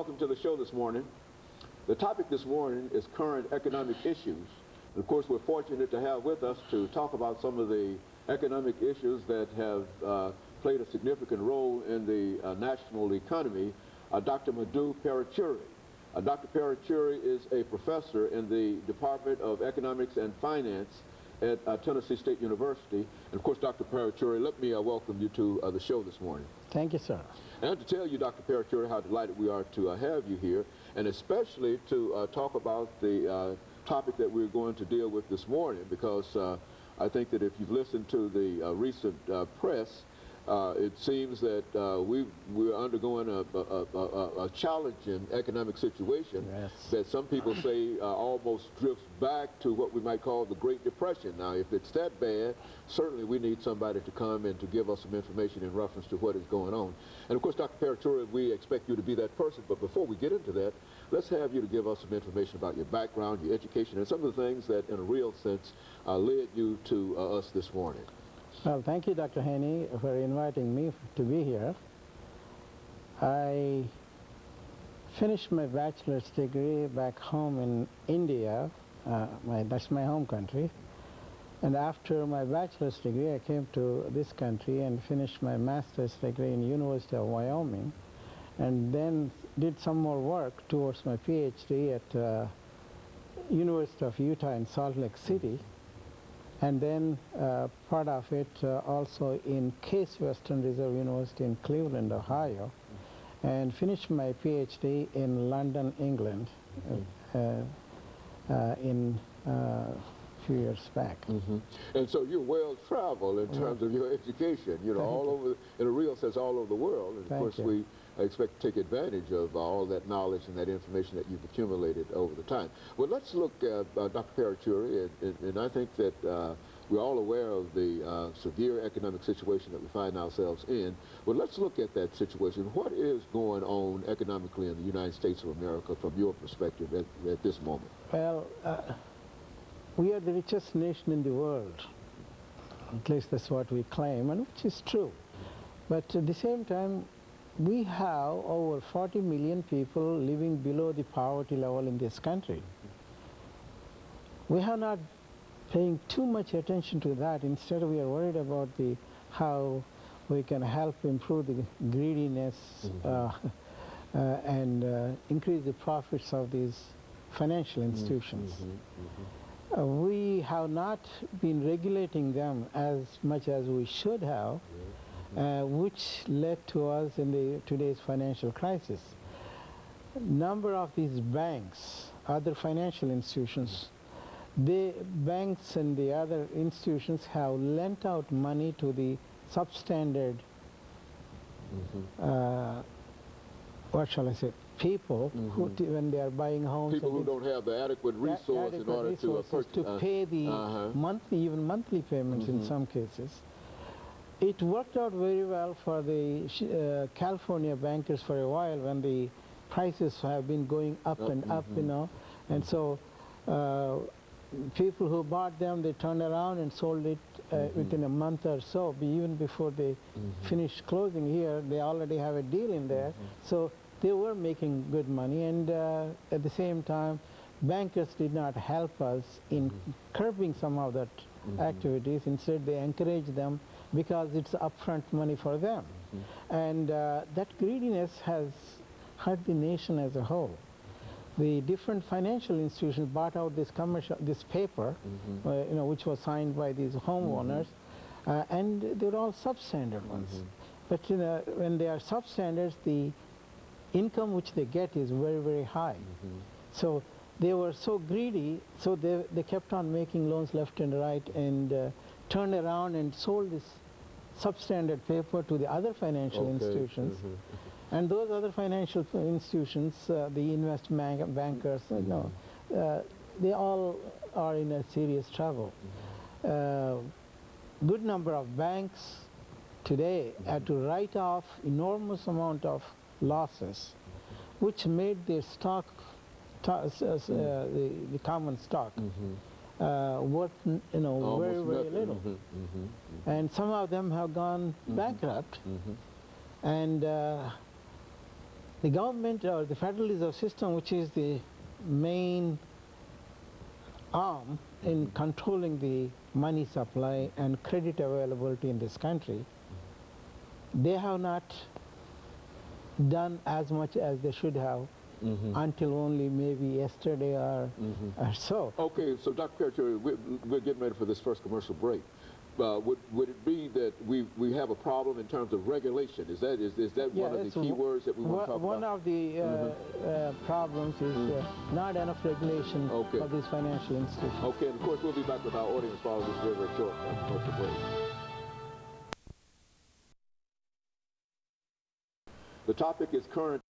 welcome to the show this morning. The topic this morning is current economic issues. And of course, we're fortunate to have with us to talk about some of the economic issues that have played a significant role in the national economy, Dr. MParuchuri. Dr. MParuchuri is a professor in the Department of Economics and Finance at Tennessee State University. And of course, Dr. MParuchuri, let me welcome you to the show this morning. Thank you, sir. And to tell you, Dr. MParuchuri, how delighted we are to have you here, and especially to talk about the topic that we're going to deal with this morning, because I think that if you've listened to the recent press, it seems that we're undergoing a challenging economic situation that some people say almost drifts back to what we might call the Great Depression. Now, if it's that bad, certainly we need somebody to come and to give us some information in reference to what is going on. And of course, Dr. MParuchuri, we expect you to be that person, but before we get into that, let's have you to give us some information about your background, your education, and some of the things that in a real sense led you to us this morning. Well, thank you, Dr. Haney, for inviting me to be here. I finished my bachelor's degree back home in India. That's my home country. And after my bachelor's degree, I came to this country and finished my master's degree in University of Wyoming, and then did some more work towards my PhD at University of Utah in Salt Lake City. And then part of it also in Case Western Reserve University in Cleveland, Ohio, and finished my PhD in London, England, in a few years back. And so you're well traveled in terms of your education, you know, all over, in a real sense, all over the world. And of course, we expect to take advantage of all that knowledge and that information that you've accumulated over the time. Well, let's look at Dr. MParuchuri, and I think that we're all aware of the severe economic situation that we find ourselves in. Well, let's look at that situation. What is going on economically in the United States of America from your perspective at this moment? Well, we are the richest nation in the world. At least that's what we claim, and which is true. But at the same time, we have over 40 million people living below the poverty level in this country. We are not paying too much attention to that. Instead, we are worried about how we can help improve the greediness and increase the profits of these financial institutions. We have not been regulating them as much as we should have, which led to us in today's financial crisis. Number of these banks, other financial institutions, the banks and the other institutions have lent out money to the substandard, what shall I say, people who, when they are buying homes. People who don't have the adequate resource in order to pay the even monthly payments in some cases. It worked out very well for the California bankers for a while when the prices have been going up and up, you know. And so people who bought them, they turned around and sold it within a month or so. Even before they finished closing here, they already have a deal in there. So they were making good money, and at the same time, bankers did not help us in curbing some of that activities. Instead, they encouraged them because it's upfront money for them. And that greediness has hurt the nation as a whole. The different financial institutions bought out this paper, you know, which was signed by these homeowners, and they were all substandard ones. But you know, when they are substandards, the income which they get is very, very high. So they were so greedy, so they kept on making loans left and right, and turned around and sold this substandard paper to the other financial institutions. And those other financial institutions, the investment bankers, you know, they all are in a serious trouble. Good number of banks today had to write off enormous amount of losses, which made their stock, the common stock, worth, you know, very, very little. And some of them have gone bankrupt. And The government or the Federal Reserve System, which is the main arm in controlling the money supply and credit availability in this country, they have not done as much as they should have until only maybe yesterday or so. Okay, so Dr. Paruchuri, we're getting ready for this first commercial break. Would it be that we have a problem in terms of regulation? Is that one of the key words that we want to talk about? One of the problems is not enough regulation of these financial institutions. Okay, and of course we'll be back with our audience following this very, very short commercial break. The topic is current